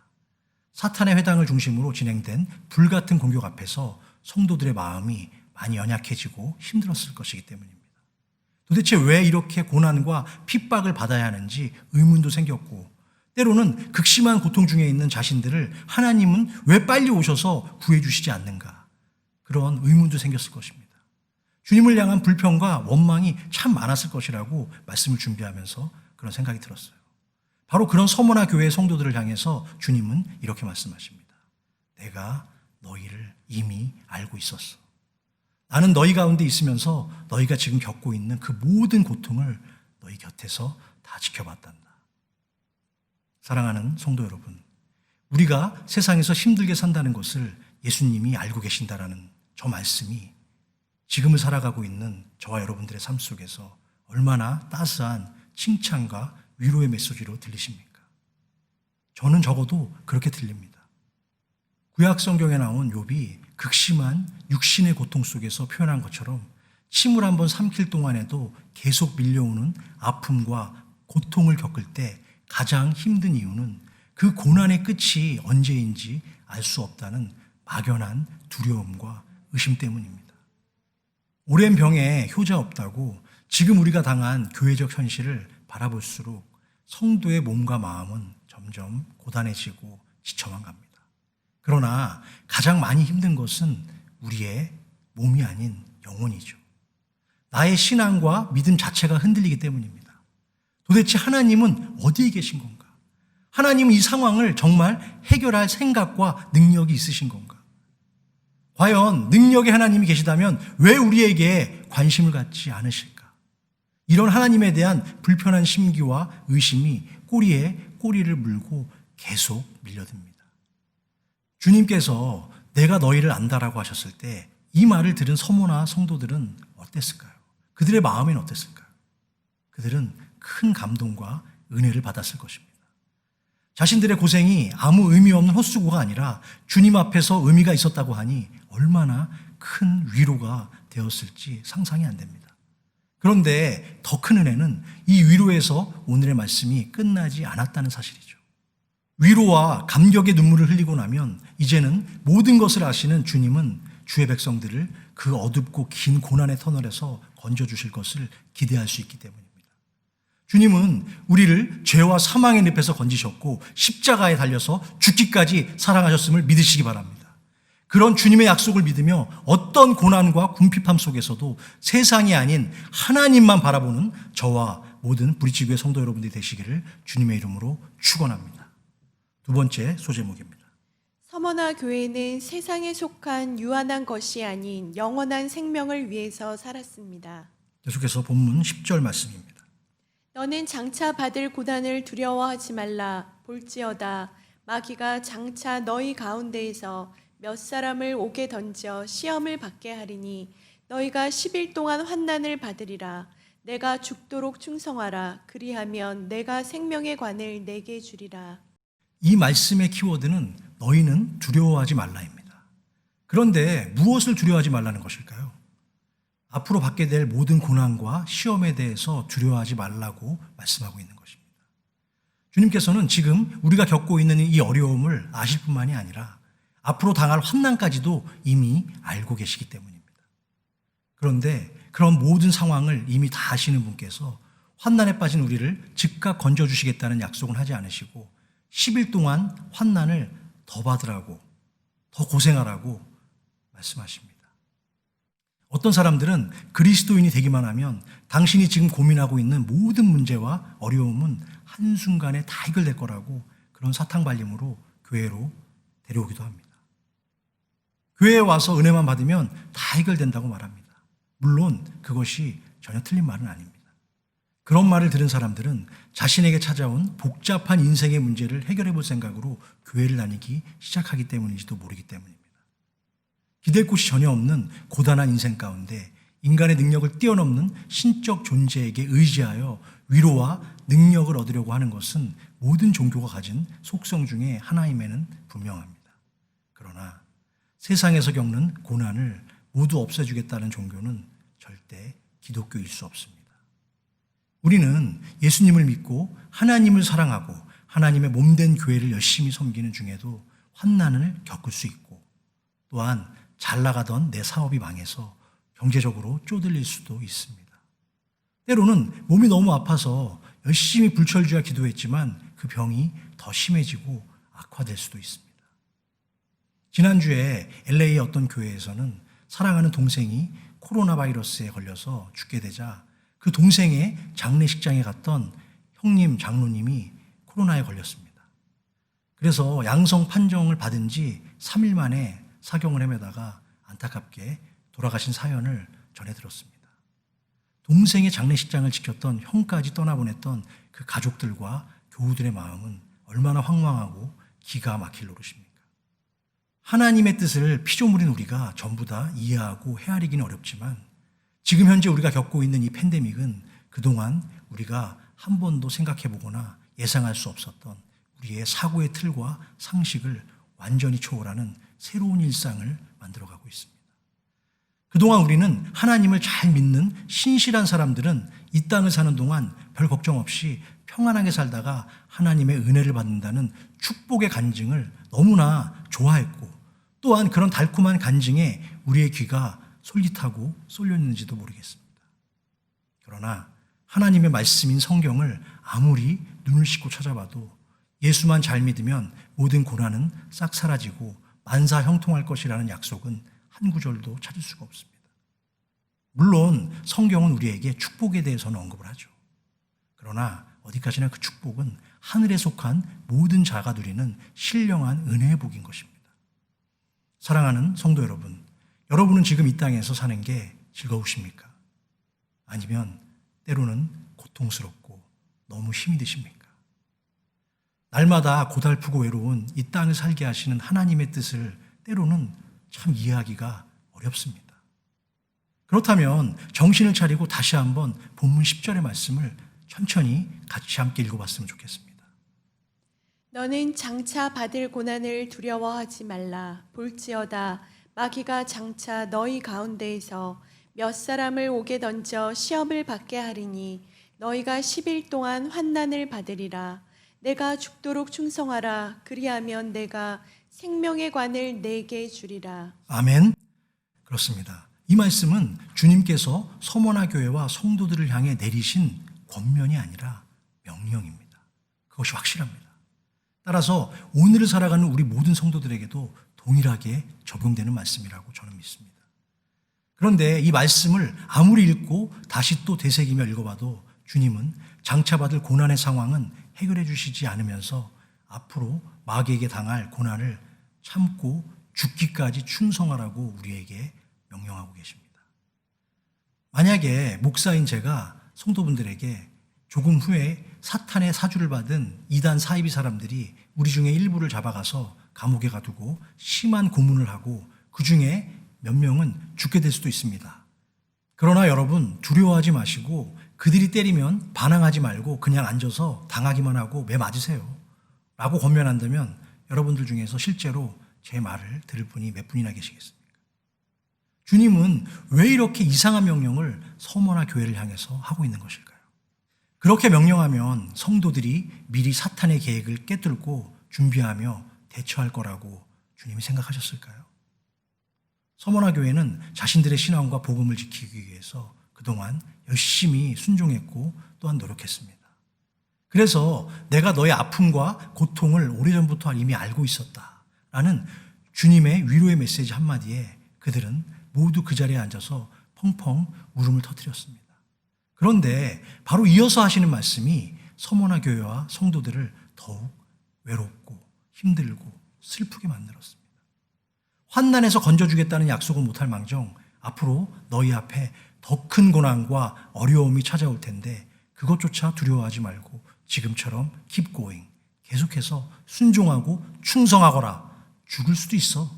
사탄의 회당을 중심으로 진행된 불같은 공격 앞에서 성도들의 마음이 많이 연약해지고 힘들었을 것이기 때문입니다. 도대체 왜 이렇게 고난과 핍박을 받아야 하는지 의문도 생겼고 때로는 극심한 고통 중에 있는 자신들을 하나님은 왜 빨리 오셔서 구해주시지 않는가? 그런 의문도 생겼을 것입니다. 주님을 향한 불평과 원망이 참 많았을 것이라고 말씀을 준비하면서 그런 생각이 들었어요. 바로 그런 서머나 교회의 성도들을 향해서 주님은 이렇게 말씀하십니다. 내가 너희를 이미 알고 있었어. 나는 너희 가운데 있으면서 너희가 지금 겪고 있는 그 모든 고통을 너희 곁에서 다 지켜봤단다. 사랑하는 성도 여러분, 우리가 세상에서 힘들게 산다는 것을 예수님이 알고 계신다라는 저 말씀이 지금을 살아가고 있는 저와 여러분들의 삶 속에서 얼마나 따스한 칭찬과 위로의 메시지로 들리십니까? 저는 적어도 그렇게 들립니다. 구약 성경에 나온 욥이 극심한 육신의 고통 속에서 표현한 것처럼 침을 한번 삼킬 동안에도 계속 밀려오는 아픔과 고통을 겪을 때 가장 힘든 이유는 그 고난의 끝이 언제인지 알 수 없다는 막연한 두려움과 의심 때문입니다. 오랜 병에 효자 없다고 지금 우리가 당한 교회적 현실을 바라볼수록 성도의 몸과 마음은 점점 고단해지고 지쳐만 갑니다. 그러나 가장 많이 힘든 것은 우리의 몸이 아닌 영혼이죠. 나의 신앙과 믿음 자체가 흔들리기 때문입니다. 도대체 하나님은 어디에 계신 건가? 하나님은 이 상황을 정말 해결할 생각과 능력이 있으신 건가? 과연 능력의 하나님이 계시다면 왜 우리에게 관심을 갖지 않으실까? 이런 하나님에 대한 불편한 심기와 의심이 꼬리에 꼬리를 물고 계속 밀려듭니다. 주님께서 내가 너희를 안다라고 하셨을 때 이 말을 들은 서모나 성도들은 어땠을까요? 그들의 마음엔 어땠을까요? 그들은 큰 감동과 은혜를 받았을 것입니다. 자신들의 고생이 아무 의미 없는 헛수고가 아니라 주님 앞에서 의미가 있었다고 하니 얼마나 큰 위로가 되었을지 상상이 안 됩니다. 그런데 더 큰 은혜는 이 위로에서 오늘의 말씀이 끝나지 않았다는 사실이죠. 위로와 감격의 눈물을 흘리고 나면 이제는 모든 것을 아시는 주님은 주의 백성들을 그 어둡고 긴 고난의 터널에서 건져주실 것을 기대할 수 있기 때문입니다. 주님은 우리를 죄와 사망의 늪에서 건지셨고 십자가에 달려서 죽기까지 사랑하셨음을 믿으시기 바랍니다. 그런 주님의 약속을 믿으며 어떤 고난과 궁핍함 속에서도 세상이 아닌 하나님만 바라보는 저와 모든 브릿지교회 성도 여러분들이 되시기를 주님의 이름으로 축원합니다. 두 번째 소제목입니다. 서머나 교회는 세상에 속한 유한한 것이 아닌 영원한 생명을 위해서 살았습니다. 계속해서 본문 10절 말씀입니다. 너는 장차 받을 고난을 두려워하지 말라. 볼지어다 마귀가 장차 너희 가운데에서 몇 사람을 옥에 던져 시험을 받게 하리니 너희가 10일 동안 환난을 받으리라. 내가 죽도록 충성하라. 그리하면 내가 생명의 관을 내게 주리라. 이 말씀의 키워드는 너희는 두려워하지 말라입니다. 그런데 무엇을 두려워하지 말라는 것일까요? 앞으로 받게 될 모든 고난과 시험에 대해서 두려워하지 말라고 말씀하고 있는 것입니다. 주님께서는 지금 우리가 겪고 있는 이 어려움을 아실 뿐만이 아니라 앞으로 당할 환난까지도 이미 알고 계시기 때문입니다. 그런데 그런 모든 상황을 이미 다 아시는 분께서 환난에 빠진 우리를 즉각 건져주시겠다는 약속은 하지 않으시고 10일 동안 환난을 더 받으라고, 더 고생하라고 말씀하십니다. 어떤 사람들은 그리스도인이 되기만 하면 당신이 지금 고민하고 있는 모든 문제와 어려움은 한순간에 다 해결될 거라고 그런 사탕발림으로 교회로 데려오기도 합니다. 교회에 와서 은혜만 받으면 다 해결된다고 말합니다. 물론 그것이 전혀 틀린 말은 아닙니다. 그런 말을 들은 사람들은 자신에게 찾아온 복잡한 인생의 문제를 해결해 볼 생각으로 교회를 다니기 시작하기 때문인지도 모르기 때문입니다. 기댈 곳이 전혀 없는 고단한 인생 가운데 인간의 능력을 뛰어넘는 신적 존재에게 의지하여 위로와 능력을 얻으려고 하는 것은 모든 종교가 가진 속성 중에 하나임에는 분명합니다. 그러나 세상에서 겪는 고난을 모두 없애주겠다는 종교는 절대 기독교일 수 없습니다. 우리는 예수님을 믿고 하나님을 사랑하고 하나님의 몸된 교회를 열심히 섬기는 중에도 환난을 겪을 수 있고 또한 잘 나가던 내 사업이 망해서 경제적으로 쪼들릴 수도 있습니다. 때로는 몸이 너무 아파서 열심히 불철주야 기도했지만 그 병이 더 심해지고 악화될 수도 있습니다. 지난주에 LA의 어떤 교회에서는 사랑하는 동생이 코로나 바이러스에 걸려서 죽게 되자 그 동생의 장례식장에 갔던 형님, 장로님이 코로나에 걸렸습니다. 그래서 양성 판정을 받은 지 3일 만에 사경을 헤매다가 안타깝게 돌아가신 사연을 전해 들었습니다. 동생의 장례식장을 지켰던 형까지 떠나보냈던 그 가족들과 교우들의 마음은 얼마나 황망하고 기가 막힐 노릇입니까? 하나님의 뜻을 피조물인 우리가 전부 다 이해하고 헤아리기는 어렵지만 지금 현재 우리가 겪고 있는 이 팬데믹은 그동안 우리가 한 번도 생각해보거나 예상할 수 없었던 우리의 사고의 틀과 상식을 완전히 초월하는 새로운 일상을 만들어가고 있습니다. 그동안 우리는 하나님을 잘 믿는 신실한 사람들은 이 땅을 사는 동안 별 걱정 없이 평안하게 살다가 하나님의 은혜를 받는다는 축복의 간증을 너무나 좋아했고 또한 그런 달콤한 간증에 우리의 귀가 솔깃하고 쏠렸는지도 모르겠습니다. 그러나 하나님의 말씀인 성경을 아무리 눈을 씻고 찾아봐도 예수만 잘 믿으면 모든 고난은 싹 사라지고 만사 형통할 것이라는 약속은 한 구절도 찾을 수가 없습니다. 물론 성경은 우리에게 축복에 대해서는 언급을 하죠. 그러나 어디까지나 그 축복은 하늘에 속한 모든 자가 누리는 신령한 은혜의 복인 것입니다. 사랑하는 성도 여러분, 여러분은 지금 이 땅에서 사는 게 즐거우십니까? 아니면 때로는 고통스럽고 너무 힘이 드십니까? 날마다 고달프고 외로운 이 땅을 살게 하시는 하나님의 뜻을 때로는 참 이해하기가 어렵습니다. 그렇다면 정신을 차리고 다시 한번 본문 10절의 말씀을 천천히 같이 함께 읽어봤으면 좋겠습니다. 너는 장차 받을 고난을 두려워하지 말라. 볼지어다 마귀가 장차 너희 가운데에서 몇 사람을 옥에 던져 시험을 받게 하리니 너희가 10일 동안 환난을 받으리라. 내가 죽도록 충성하라. 그리하면 내가 생명의 관을 내게 주리라. 아멘. 그렇습니다. 이 말씀은 주님께서 서머나 교회와 성도들을 향해 내리신 권면이 아니라 명령입니다. 그것이 확실합니다. 따라서 오늘을 살아가는 우리 모든 성도들에게도 동일하게 적용되는 말씀이라고 저는 믿습니다. 그런데 이 말씀을 아무리 읽고 다시 또 되새기며 읽어봐도 주님은 장차 받을 고난의 상황은 해결해 주시지 않으면서 앞으로 마귀에게 당할 고난을 참고 죽기까지 충성하라고 우리에게 명령하고 계십니다. 만약에 목사인 제가 성도분들에게 조금 후에 사탄의 사주를 받은 이단 사이비 사람들이 우리 중에 일부를 잡아가서 감옥에 가두고 심한 고문을 하고 그 중에 몇 명은 죽게 될 수도 있습니다. 그러나 여러분 두려워하지 마시고 그들이 때리면 반항하지 말고 그냥 앉아서 당하기만 하고 매 맞으세요 라고 권면한다면 여러분들 중에서 실제로 제 말을 들을 분이 몇 분이나 계시겠습니까? 주님은 왜 이렇게 이상한 명령을 서머나 교회를 향해서 하고 있는 것일까요? 그렇게 명령하면 성도들이 미리 사탄의 계획을 깨뚫고 준비하며 대처할 거라고 주님이 생각하셨을까요? 서머나 교회는 자신들의 신앙과 복음을 지키기 위해서 그동안 열심히 순종했고 또한 노력했습니다. 그래서 내가 너의 아픔과 고통을 오래전부터 이미 알고 있었다라는 주님의 위로의 메시지 한마디에 그들은 모두 그 자리에 앉아서 펑펑 울음을 터뜨렸습니다. 그런데 바로 이어서 하시는 말씀이 서머나 교회와 성도들을 더욱 외롭고 힘들고 슬프게 만들었습니다. 환난에서 건져주겠다는 약속을 못할 망정 앞으로 너희 앞에 더 큰 고난과 어려움이 찾아올 텐데 그것조차 두려워하지 말고 지금처럼 keep going, 계속해서 순종하고 충성하거라. 죽을 수도 있어.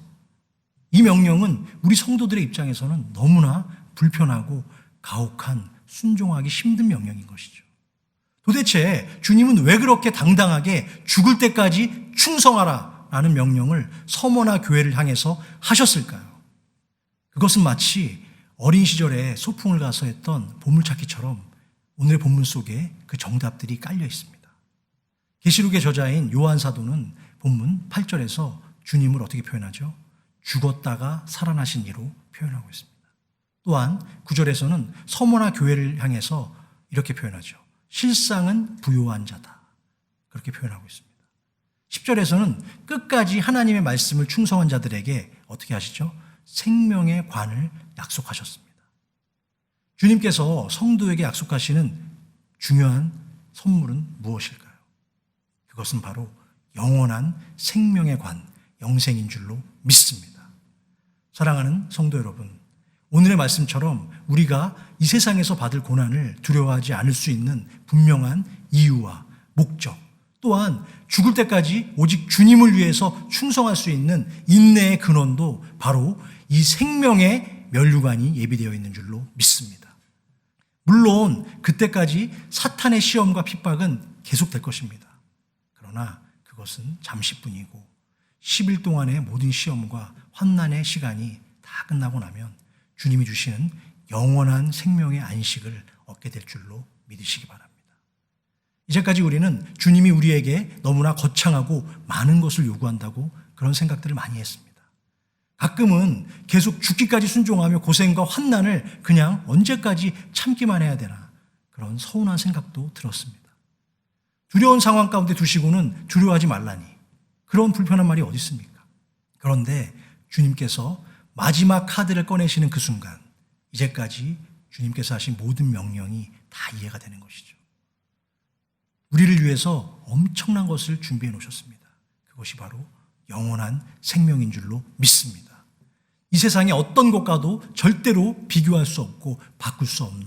이 명령은 우리 성도들의 입장에서는 너무나 불편하고 가혹한 순종하기 힘든 명령인 것이죠. 도대체 주님은 왜 그렇게 당당하게 죽을 때까지 충성하라 라는 명령을 서머나 교회를 향해서 하셨을까요? 그것은 마치 어린 시절에 소풍을 가서 했던 보물찾기처럼 오늘의 본문 속에 그 정답들이 깔려 있습니다. 계시록의 저자인 요한 사도는 본문 8절에서 주님을 어떻게 표현하죠? 죽었다가 살아나신 이로 표현하고 있습니다. 또한 9절에서는 서머나 교회를 향해서 이렇게 표현하죠. 실상은 부요한 자다. 그렇게 표현하고 있습니다. 10절에서는 끝까지 하나님의 말씀을 충성한 자들에게 어떻게 하시죠? 생명의 관을 약속하셨습니다. 주님께서 성도에게 약속하시는 중요한 선물은 무엇일까요? 그것은 바로 영원한 생명의 관, 영생인 줄로 믿습니다. 사랑하는 성도 여러분, 오늘의 말씀처럼 우리가 이 세상에서 받을 고난을 두려워하지 않을 수 있는 분명한 이유와 목적, 또한 죽을 때까지 오직 주님을 위해서 충성할 수 있는 인내의 근원도 바로 이 생명의 면류관이 예비되어 있는 줄로 믿습니다. 물론 그때까지 사탄의 시험과 핍박은 계속될 것입니다. 그러나 그것은 잠시뿐이고 10일 동안의 모든 시험과 환난의 시간이 다 끝나고 나면 주님이 주시는 영원한 생명의 안식을 얻게 될 줄로 믿으시기 바랍니다. 이제까지 우리는 주님이 우리에게 너무나 거창하고 많은 것을 요구한다고 그런 생각들을 많이 했습니다. 가끔은 계속 죽기까지 순종하며 고생과 환난을 그냥 언제까지 참기만 해야 되나 그런 서운한 생각도 들었습니다. 두려운 상황 가운데 두시고는 두려워하지 말라니 그런 불편한 말이 어디 있습니까? 그런데 주님께서 마지막 카드를 꺼내시는 그 순간 이제까지 주님께서 하신 모든 명령이 다 이해가 되는 것이죠. 우리를 위해서 엄청난 것을 준비해 놓으셨습니다. 그것이 바로 영원한 생명인 줄로 믿습니다. 이 세상의 어떤 것과도 절대로 비교할 수 없고 바꿀 수 없는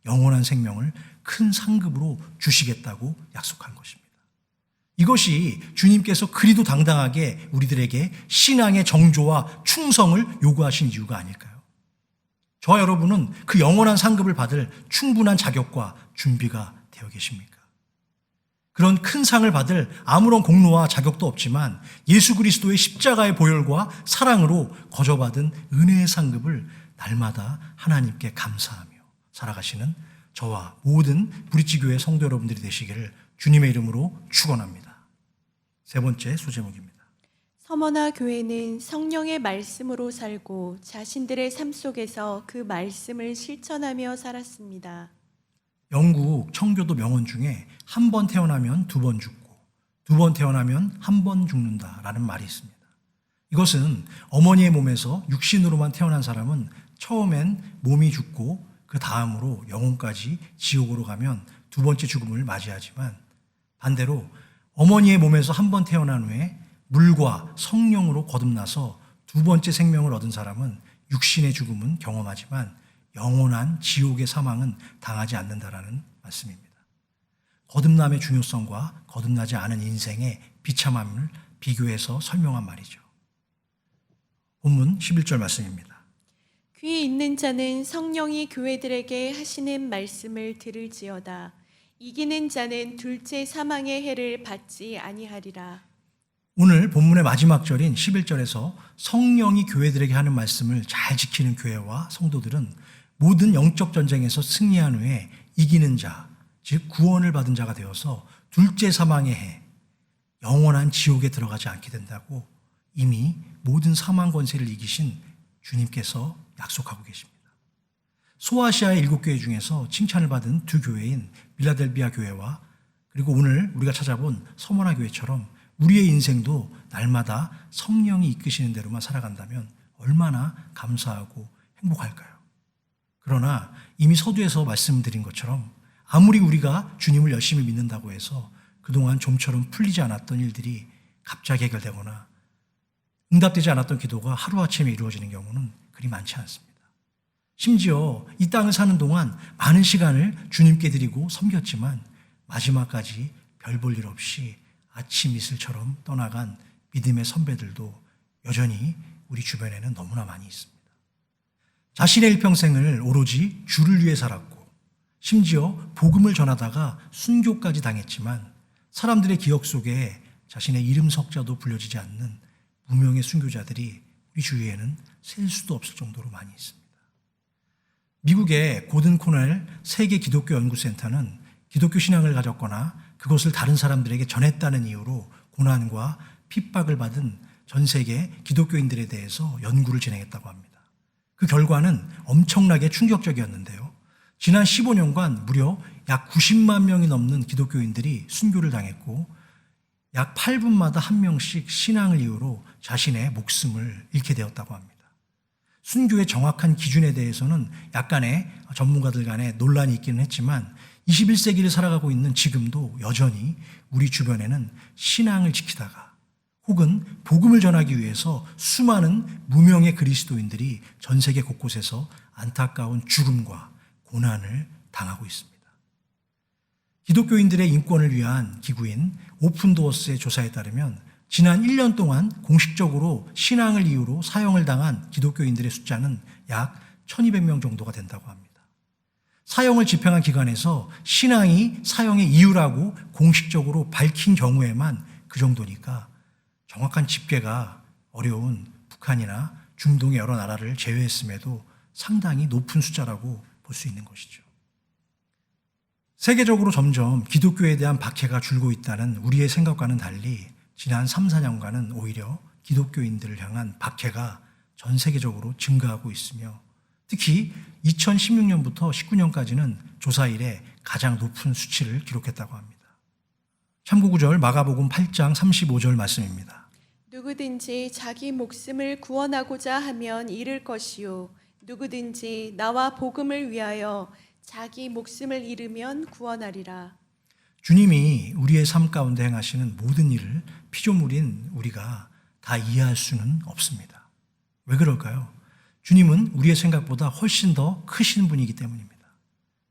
영원한 생명을 큰 상급으로 주시겠다고 약속한 것입니다. 이것이 주님께서 그리도 당당하게 우리들에게 신앙의 정조와 충성을 요구하신 이유가 아닐까요? 저와 여러분은 그 영원한 상급을 받을 충분한 자격과 준비가 되어 계십니까? 그런 큰 상을 받을 아무런 공로와 자격도 없지만 예수 그리스도의 십자가의 보혈과 사랑으로 거저받은 은혜의 상급을 날마다 하나님께 감사하며 살아가시는 저와 모든 브릿지교회 성도 여러분들이 되시기를 주님의 이름으로 축원합니다. 세 번째 소제목입니다. 서머나 교회는 성령의 말씀으로 살고 자신들의 삶 속에서 그 말씀을 실천하며 살았습니다. 영국 청교도 명언 중에 한 번 태어나면 두 번 죽고 두 번 태어나면 한 번 죽는다라는 말이 있습니다. 이것은 어머니의 몸에서 육신으로만 태어난 사람은 처음엔 몸이 죽고 그 다음으로 영혼까지 지옥으로 가면 두 번째 죽음을 맞이하지만 반대로 어머니의 몸에서 한 번 태어난 후에 물과 성령으로 거듭나서 두 번째 생명을 얻은 사람은 육신의 죽음은 경험하지만 영원한 지옥의 사망은 당하지 않는다라는 말씀입니다. 거듭남의 중요성과 거듭나지 않은 인생의 비참함을 비교해서 설명한 말이죠. 본문 11절 말씀입니다. 귀 있는 자는 성령이 교회들에게 하시는 말씀을 들을지어다. 이기는 자는 둘째 사망의 해를 받지 아니하리라. 오늘 본문의 마지막 절인 11절에서 성령이 교회들에게 하는 말씀을 잘 지키는 교회와 성도들은 모든 영적 전쟁에서 승리한 후에 이기는 자, 즉 구원을 받은 자가 되어서 둘째 사망의 해, 영원한 지옥에 들어가지 않게 된다고 이미 모든 사망 권세를 이기신 주님께서 약속하고 계십니다. 소아시아의 7교회 중에서 칭찬을 받은 두 교회인 빌라델비아 교회와 그리고 오늘 우리가 찾아본 서머나 교회처럼 우리의 인생도 날마다 성령이 이끄시는 대로만 살아간다면 얼마나 감사하고 행복할까요? 그러나 이미 서두에서 말씀드린 것처럼 아무리 우리가 주님을 열심히 믿는다고 해서 그동안 좀처럼 풀리지 않았던 일들이 갑자기 해결되거나 응답되지 않았던 기도가 하루아침에 이루어지는 경우는 그리 많지 않습니다. 심지어 이 땅을 사는 동안 많은 시간을 주님께 드리고 섬겼지만 마지막까지 별 볼 일 없이 아침 이슬처럼 떠나간 믿음의 선배들도 여전히 우리 주변에는 너무나 많이 있습니다. 자신의 일평생을 오로지 주를 위해 살았고 심지어 복음을 전하다가 순교까지 당했지만 사람들의 기억 속에 자신의 이름 석자도 불려지지 않는 무명의 순교자들이 우리 주위에는 셀 수도 없을 정도로 많이 있습니다. 미국의 고든 코넬 세계 기독교 연구센터는 기독교 신앙을 가졌거나 그것을 다른 사람들에게 전했다는 이유로 고난과 핍박을 받은 전 세계 기독교인들에 대해서 연구를 진행했다고 합니다. 그 결과는 엄청나게 충격적이었는데요. 지난 15년간 무려 약 90만 명이 넘는 기독교인들이 순교를 당했고 약 8분마다 한 명씩 신앙을 이유로 자신의 목숨을 잃게 되었다고 합니다. 순교의 정확한 기준에 대해서는 약간의 전문가들 간에 논란이 있기는 했지만 21세기를 살아가고 있는 지금도 여전히 우리 주변에는 신앙을 지키다가 혹은 복음을 전하기 위해서 수많은 무명의 그리스도인들이 전 세계 곳곳에서 안타까운 죽음과 고난을 당하고 있습니다. 기독교인들의 인권을 위한 기구인 오픈도어스의 조사에 따르면 지난 1년 동안 공식적으로 신앙을 이유로 사형을 당한 기독교인들의 숫자는 약 1200명 정도가 된다고 합니다. 사형을 집행한 기관에서 신앙이 사형의 이유라고 공식적으로 밝힌 경우에만 그 정도니까 정확한 집계가 어려운 북한이나 중동의 여러 나라를 제외했음에도 상당히 높은 숫자라고 볼 수 있는 것이죠. 세계적으로 점점 기독교에 대한 박해가 줄고 있다는 우리의 생각과는 달리 지난 3, 4년간은 오히려 기독교인들을 향한 박해가 전 세계적으로 증가하고 있으며 특히 2016년부터 19년까지는 조사 이래 가장 높은 수치를 기록했다고 합니다. 참고구절 마가복음 8장 35절 말씀입니다. 누구든지 자기 목숨을 구원하고자 하면 잃을 것이요 누구든지 나와 복음을 위하여 자기 목숨을 잃으면 구원하리라. 주님이 우리의 삶 가운데 행하시는 모든 일을 피조물인 우리가 다 이해할 수는 없습니다. 왜 그럴까요? 주님은 우리의 생각보다 훨씬 더 크신 분이기 때문입니다.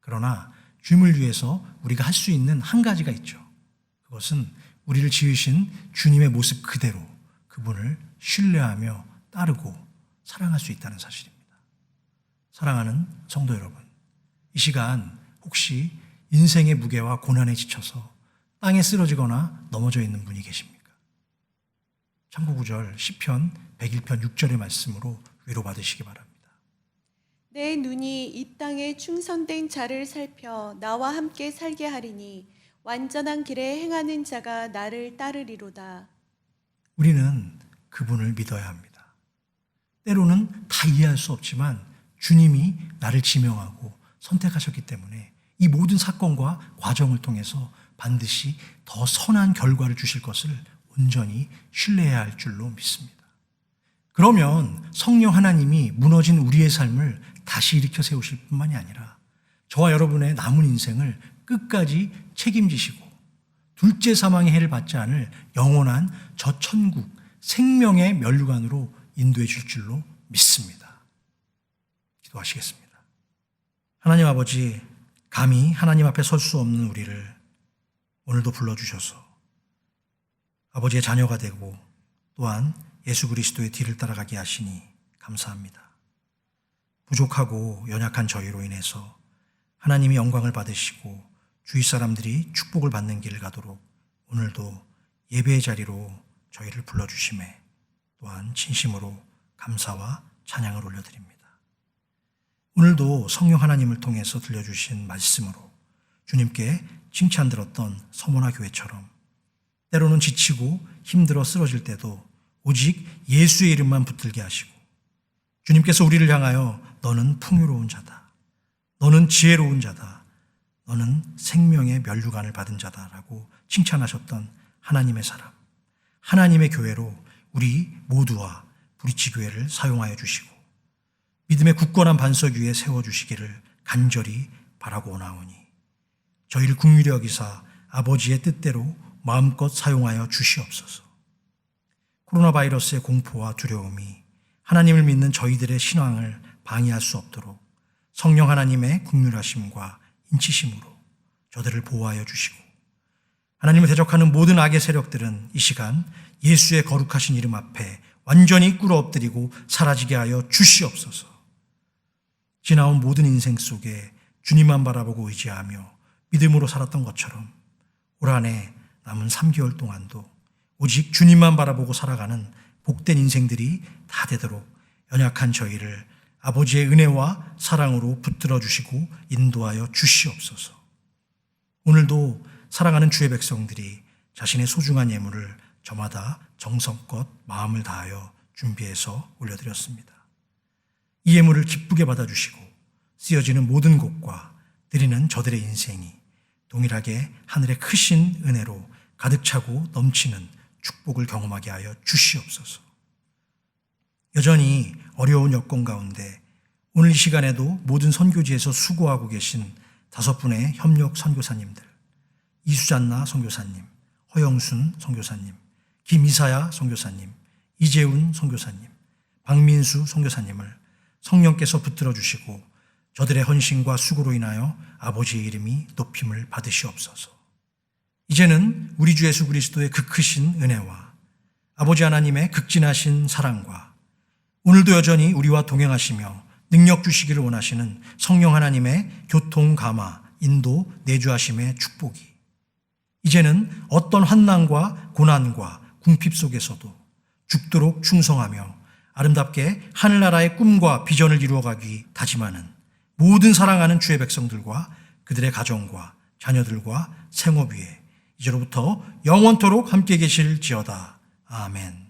그러나 주님을 위해서 우리가 할 수 있는 한 가지가 있죠. 그것은 우리를 지으신 주님의 모습 그대로 그분을 신뢰하며 따르고 사랑할 수 있다는 사실입니다. 사랑하는 성도 여러분, 이 시간 혹시 인생의 무게와 고난에 지쳐서 땅에 쓰러지거나 넘어져 있는 분이 계십니까? 참고구절 시편 101편 6절의 말씀으로 위로받으시기 바랍니다. 내 눈이 이 땅에 충성된 자를 살펴 나와 함께 살게 하리니 완전한 길에 행하는 자가 나를 따르리로다. 우리는 그분을 믿어야 합니다. 때로는 다 이해할 수 없지만 주님이 나를 지명하고 선택하셨기 때문에 이 모든 사건과 과정을 통해서 반드시 더 선한 결과를 주실 것을 온전히 신뢰해야 할 줄로 믿습니다. 그러면 성령 하나님이 무너진 우리의 삶을 다시 일으켜 세우실 뿐만이 아니라 저와 여러분의 남은 인생을 끝까지 책임지시고 둘째 사망의 해를 받지 않을 영원한 저 천국 생명의 면류관으로 인도해 줄 줄로 믿습니다. 기도하시겠습니다. 하나님 아버지, 감히 하나님 앞에 설 수 없는 우리를 오늘도 불러주셔서 아버지의 자녀가 되고 또한 예수 그리스도의 뒤를 따라가게 하시니 감사합니다. 부족하고 연약한 저희로 인해서 하나님이 영광을 받으시고 주위 사람들이 축복을 받는 길을 가도록 오늘도 예배의 자리로 저희를 불러주심에 또한 진심으로 감사와 찬양을 올려드립니다. 오늘도 성령 하나님을 통해서 들려주신 말씀으로 주님께 칭찬 들었던 서모나 교회처럼 때로는 지치고 힘들어 쓰러질 때도 오직 예수의 이름만 붙들게 하시고 주님께서 우리를 향하여 너는 풍요로운 자다, 너는 지혜로운 자다, 너는 생명의 면류관을 받은 자다라고 칭찬하셨던 하나님의 사람, 하나님의 교회로 우리 모두와 브릿지 교회를 사용하여 주시고 믿음의 굳건한 반석 위에 세워주시기를 간절히 바라고 오나오니 저희를 긍휼히 여기사 아버지의 뜻대로 마음껏 사용하여 주시옵소서. 코로나 바이러스의 공포와 두려움이 하나님을 믿는 저희들의 신앙을 방해할 수 없도록 성령 하나님의 긍휼하심과 인치심으로 저들을 보호하여 주시고 하나님을 대적하는 모든 악의 세력들은 이 시간 예수의 거룩하신 이름 앞에 완전히 꿇어 엎드리고 사라지게 하여 주시옵소서. 지나온 모든 인생 속에 주님만 바라보고 의지하며 믿음으로 살았던 것처럼 올 한 해 남은 3개월 동안도 오직 주님만 바라보고 살아가는 복된 인생들이 다 되도록 연약한 저희를 아버지의 은혜와 사랑으로 붙들어 주시고 인도하여 주시옵소서. 오늘도 사랑하는 주의 백성들이 자신의 소중한 예물을 저마다 정성껏 마음을 다하여 준비해서 올려드렸습니다. 이 예물을 기쁘게 받아주시고 쓰여지는 모든 곳과 드리는 저들의 인생이 동일하게 하늘의 크신 은혜로 가득 차고 넘치는 축복을 경험하게 하여 주시옵소서. 여전히 어려운 여건 가운데 오늘 이 시간에도 모든 선교지에서 수고하고 계신 5분의 협력 선교사님들, 이수잔나 선교사님, 허영순 선교사님, 김이사야 선교사님, 이재훈 선교사님, 박민수 선교사님을 성령께서 붙들어 주시고 저들의 헌신과 수고로 인하여 아버지의 이름이 높임을 받으시옵소서. 이제는 우리 주 예수 그리스도의 그 크신 은혜와 아버지 하나님의 극진하신 사랑과 오늘도 여전히 우리와 동행하시며 능력 주시기를 원하시는 성령 하나님의 교통, 감화, 인도, 내주하심의 축복이 이제는 어떤 환난과 고난과 궁핍 속에서도 죽도록 충성하며 아름답게 하늘나라의 꿈과 비전을 이루어가기 다짐하는 모든 사랑하는 주의 백성들과 그들의 가정과 자녀들과 생업 위에 이제로부터 영원토록 함께 계실지어다. 아멘.